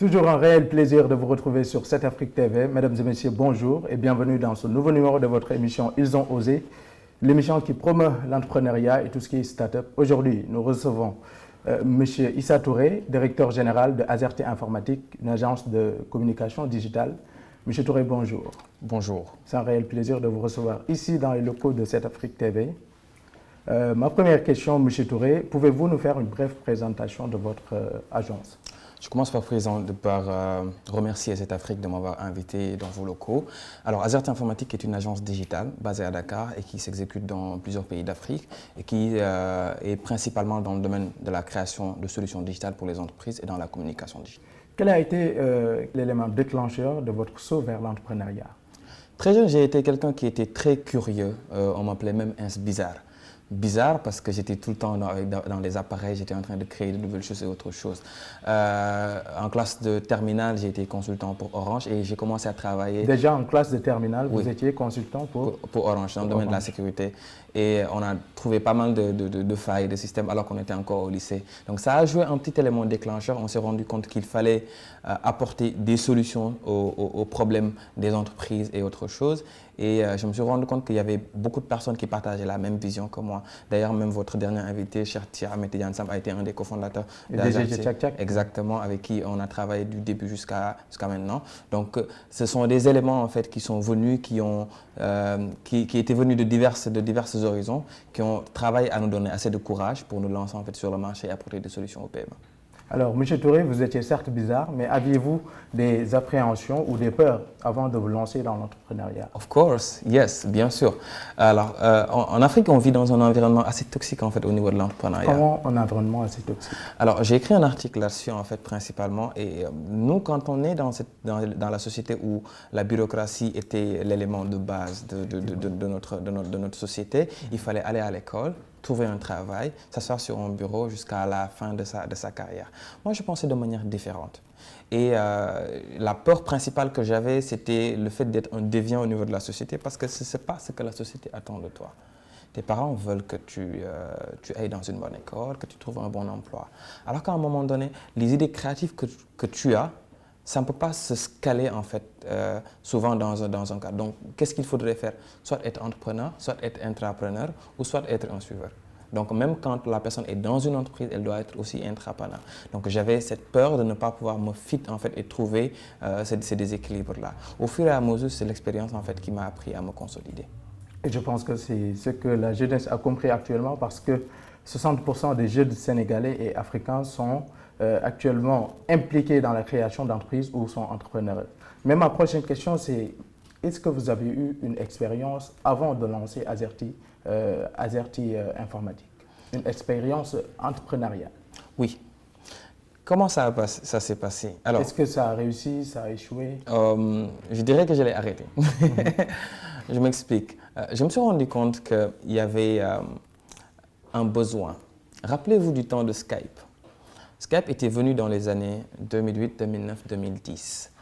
Toujours un réel plaisir de vous retrouver sur 7Afrique TV. Mesdames et messieurs, bonjour et bienvenue dans ce nouveau numéro de votre émission Ils ont osé, l'émission qui promeut l'entrepreneuriat et tout ce qui est start-up. Aujourd'hui, nous recevons M. Issa Touré, directeur général de Azerty Informatique, une agence de communication digitale. M. Touré, bonjour. Bonjour. C'est un réel plaisir de vous recevoir ici dans les locaux de 7Afrique TV. Ma première question, M. Touré, pouvez-vous nous faire une brève présentation de votre agence? Je commence par remercier 7Afrique de m'avoir invité dans vos locaux. Alors, Azerty Informatique est une agence digitale basée à Dakar et qui s'exécute dans plusieurs pays d'Afrique et qui est principalement dans le domaine de la création de solutions digitales pour les entreprises et dans la communication digitale. Quel a été l'élément déclencheur de votre saut vers l'entrepreneuriat? Très jeune, j'ai été quelqu'un qui était très curieux. On m'appelait même un bizarre. Bizarre parce que j'étais tout le temps dans les appareils, j'étais en train de créer de nouvelles choses et autre chose. En classe de terminale, j'ai été consultant pour Orange et j'ai commencé à travailler... Déjà en classe de terminale, vous étiez consultant pour Orange, dans le domaine de la sécurité. Et on a trouvé pas mal de failles, de systèmes alors qu'on était encore au lycée. Donc ça a joué un petit élément déclencheur. On s'est rendu compte qu'il fallait apporter des solutions aux problèmes des entreprises et autre chose. Et je me suis rendu compte qu'il y avait beaucoup de personnes qui partageaient la même vision que moi. D'ailleurs, même votre dernier invité, cher Thierry Métédiansam, a été un des cofondateurs d'Azerty. Exactement, avec qui on a travaillé du début jusqu'à maintenant. Donc, ce sont des éléments en fait qui sont venus, qui étaient venus de diverses horizons, qui ont travaillé à nous donner assez de courage pour nous lancer en fait sur le marché et apporter des solutions aux PME. Alors, M. Touré, vous étiez certes bizarre, mais aviez-vous des appréhensions ou des peurs avant de vous lancer dans l'entrepreneuriat? Of course, yes, bien sûr. Alors, en Afrique, on vit dans un environnement assez toxique en fait au niveau de l'entrepreneuriat. Comment un environnement assez toxique? Alors, j'ai écrit un article là-dessus en fait principalement. Et nous, quand on est dans la société où la bureaucratie était l'élément de base de notre société, il fallait aller à l'école, trouver un travail, s'asseoir sur un bureau jusqu'à la fin de sa carrière. Moi, je pensais de manière différente. Et la peur principale que j'avais, c'était le fait d'être un déviant au niveau de la société parce que ce n'est pas ce que la société attend de toi. Tes parents veulent que tu ailles dans une bonne école, que tu trouves un bon emploi. Alors qu'à un moment donné, les idées créatives que tu as, ça ne peut pas se scaler en fait souvent dans un cadre. Donc, qu'est-ce qu'il faudrait faire? Soit être entrepreneur, soit être intrapreneur ou soit être un suiveur. Donc, même quand la personne est dans une entreprise, elle doit être aussi intrapreneur. Donc, j'avais cette peur de ne pas pouvoir me fit en fait et trouver ces déséquilibres-là. Au fur et à mesure, c'est l'expérience en fait qui m'a appris à me consolider. Et je pense que c'est ce que la jeunesse a compris actuellement parce que 60% des jeunes sénégalais et africains sont actuellement impliqués dans la création d'entreprises ou sont entrepreneurs. Mais ma prochaine question, c'est est-ce que vous avez eu une expérience avant de lancer Azerty Informatique, une expérience entrepreneuriale? Oui. Comment ça s'est passé? Est-ce que ça a réussi, ça a échoué? Je dirais que je l'ai arrêté. Je m'explique. Je me suis rendu compte qu'il y avait un besoin. Rappelez-vous du temps de Skype. Skype était venu dans les années 2008, 2009, 2010.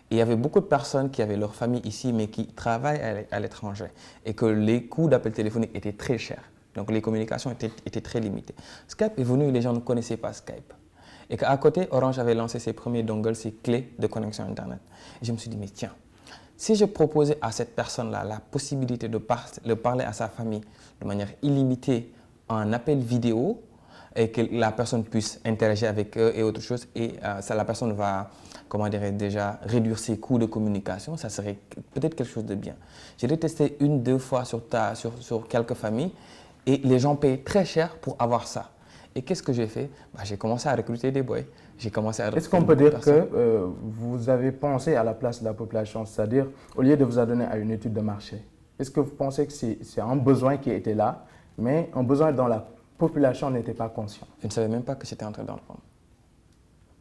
Et il y avait beaucoup de personnes qui avaient leur famille ici, mais qui travaillent à l'étranger. Et que les coûts d'appel téléphonique étaient très chers. Donc les communications étaient très limitées. Skype est venu et les gens ne connaissaient pas Skype. Et qu'à côté, Orange avait lancé ses premiers dongles, ses clés de connexion Internet. Et je me suis dit, mais tiens, si je proposais à cette personne-là la possibilité de parler à sa famille de manière illimitée en appel vidéo, et que la personne puisse interagir avec eux et autre chose, et la personne va, comment dirais-je déjà, réduire ses coûts de communication, ça serait peut-être quelque chose de bien. Je l'ai testé 1-2 fois sur quelques familles, et les gens payaient très cher pour avoir ça. Et qu'est-ce que j'ai fait? J'ai commencé à recruter des boys. Est-ce qu'on peut dire que vous avez pensé à la place de la population, c'est-à-dire au lieu de vous adonner à une étude de marché? Est-ce que vous pensez que c'est un besoin qui était là, mais un besoin dont la population n'était pas consciente? Je ne savais même pas que j'étais en train d'entreprendre.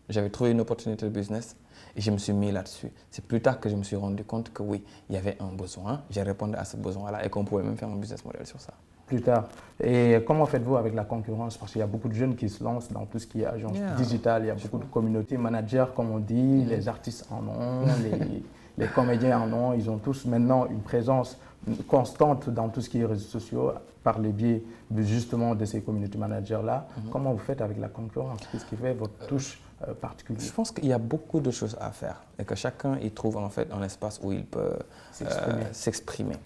J'avais trouvé une opportunité de business et je me suis mis là-dessus. C'est plus tard que je me suis rendu compte que oui, il y avait un besoin, j'ai répondu à ce besoin-là et qu'on pouvait même faire un business model sur ça. Plus tard. Et comment faites-vous avec la concurrence? Parce qu'il y a beaucoup de jeunes qui se lancent dans tout ce qui est agence digitale, il y a beaucoup de communauté managers, comme on dit, les artistes en ont, les comédiens en ont, ils ont tous maintenant une présence constante dans tout ce qui est réseaux sociaux par le biais justement de ces community managers-là. Comment vous faites avec la concurrence? Qu'est-ce qui fait votre touche particulier? Je pense qu'il y a beaucoup de choses à faire et que chacun y trouve en fait un espace où il peut s'exprimer.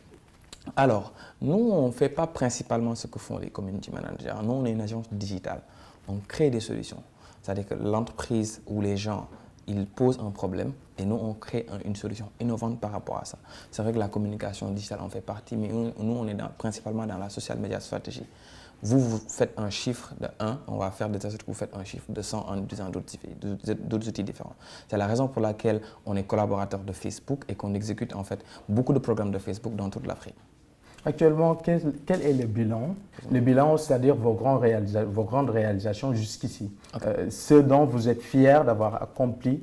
Alors, nous, on ne fait pas principalement ce que font les community managers. Nous, on est une agence digitale. On crée des solutions. C'est-à-dire que l'entreprise ou les gens, ils posent un problème et nous, on crée une solution innovante par rapport à ça. C'est vrai que la communication digitale en fait partie, mais nous, on est principalement dans la social media stratégie. Vous faites un chiffre de 1, on va faire de telle sorte que vous faites un chiffre de 100 en utilisant d'autres outils différents. C'est la raison pour laquelle on est collaborateur de Facebook et qu'on exécute en fait beaucoup de programmes de Facebook dans toute l'Afrique. Actuellement, quel est le bilan? Le bilan, c'est-à-dire vos grandes réalisations jusqu'ici. Okay. Ce dont vous êtes fiers d'avoir accompli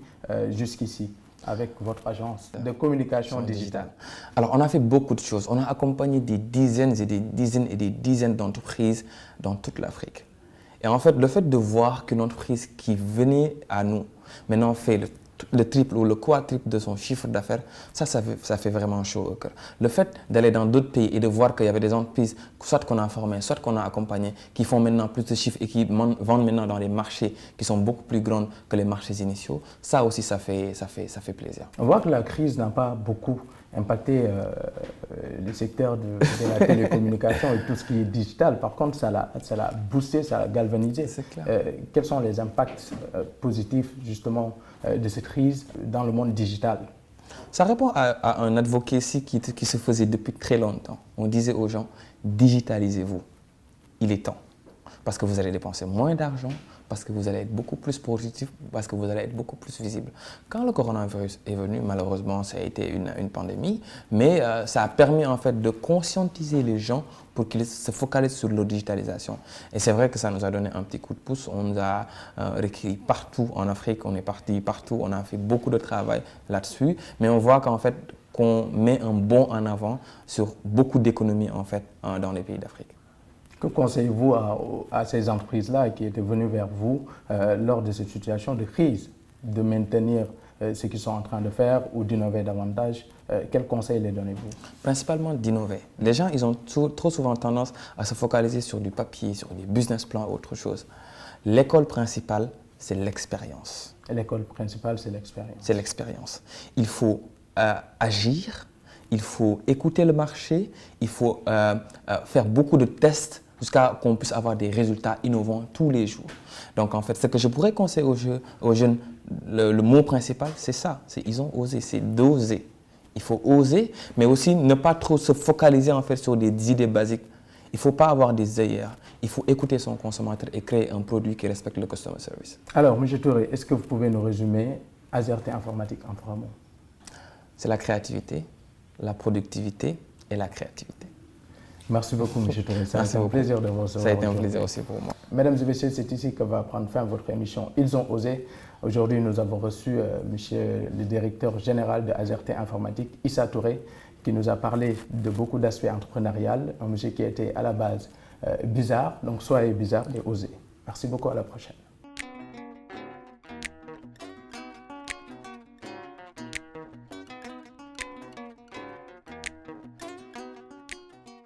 jusqu'ici avec votre agence de communication digitale. Alors, on a fait beaucoup de choses. On a accompagné des dizaines et des dizaines et des dizaines d'entreprises dans toute l'Afrique. Et en fait, le fait de voir qu'une entreprise qui venait à nous, maintenant fait le triple ou le quadruple de son chiffre d'affaires, ça fait vraiment chaud au cœur. Le fait d'aller dans d'autres pays et de voir qu'il y avait des entreprises, soit qu'on a formées, soit qu'on a accompagnées, qui font maintenant plus de chiffres et qui vendent maintenant dans des marchés qui sont beaucoup plus grands que les marchés initiaux, ça aussi, ça fait plaisir. On voit que la crise n'a pas beaucoup impacté le secteur de la télécommunication et tout ce qui est digital. Par contre, ça l'a boosté, ça l'a galvanisé. Quels sont les impacts positifs justement de cette crise dans le monde digital? Ça répond à un advocacy qui se faisait depuis très longtemps. On disait aux gens, digitalisez-vous. Il est temps. Parce que vous allez dépenser moins d'argent, parce que vous allez être beaucoup plus positif, parce que vous allez être beaucoup plus visible. Quand le coronavirus est venu, malheureusement, ça a été une pandémie, mais ça a permis en fait de conscientiser les gens pour qu'ils se focalisent sur la digitalisation. Et c'est vrai que ça nous a donné un petit coup de pouce. On nous a requis partout en Afrique, on est parti partout, on a fait beaucoup de travail là-dessus, mais on voit qu'en fait, qu'on met un bond en avant sur beaucoup d'économies en fait dans les pays d'Afrique. Que conseillez-vous à ces entreprises-là qui étaient venues vers vous lors de cette situation de crise, de maintenir ce qu'ils sont en train de faire ou d'innover davantage? Quels conseils les donnez-vous? Principalement d'innover. Les gens, ils ont trop souvent tendance à se focaliser sur du papier, sur des business plans ou autre chose. L'école principale, c'est l'expérience. Et l'école principale, c'est l'expérience. C'est l'expérience. Il faut agir, il faut écouter le marché, il faut faire beaucoup de tests jusqu'à qu'on puisse avoir des résultats innovants tous les jours. Donc en fait, ce que je pourrais conseiller aux jeunes, le mot principal, c'est ça, ils ont osé, c'est d'oser. Il faut oser, mais aussi ne pas trop se focaliser en fait sur des idées basiques. Il ne faut pas avoir des œillères. Il faut écouter son consommateur et créer un produit qui respecte le customer service. Alors, M. Touré, est-ce que vous pouvez nous résumer AZERT Informatique en 3 mots? C'est la créativité, la productivité et la créativité. Merci beaucoup, M. Touré. Ça a été un plaisir de vous recevoir. Ça a été un plaisir aussi pour moi. Mesdames et messieurs, c'est ici que va prendre fin votre émission Ils ont osé. Aujourd'hui, nous avons reçu monsieur le directeur général de AZERT Informatique, Issa Touré, qui nous a parlé de beaucoup d'aspects entrepreneuriaux, un monsieur qui était à la base bizarre. Donc, soyez bizarre et osez. Merci beaucoup, à la prochaine.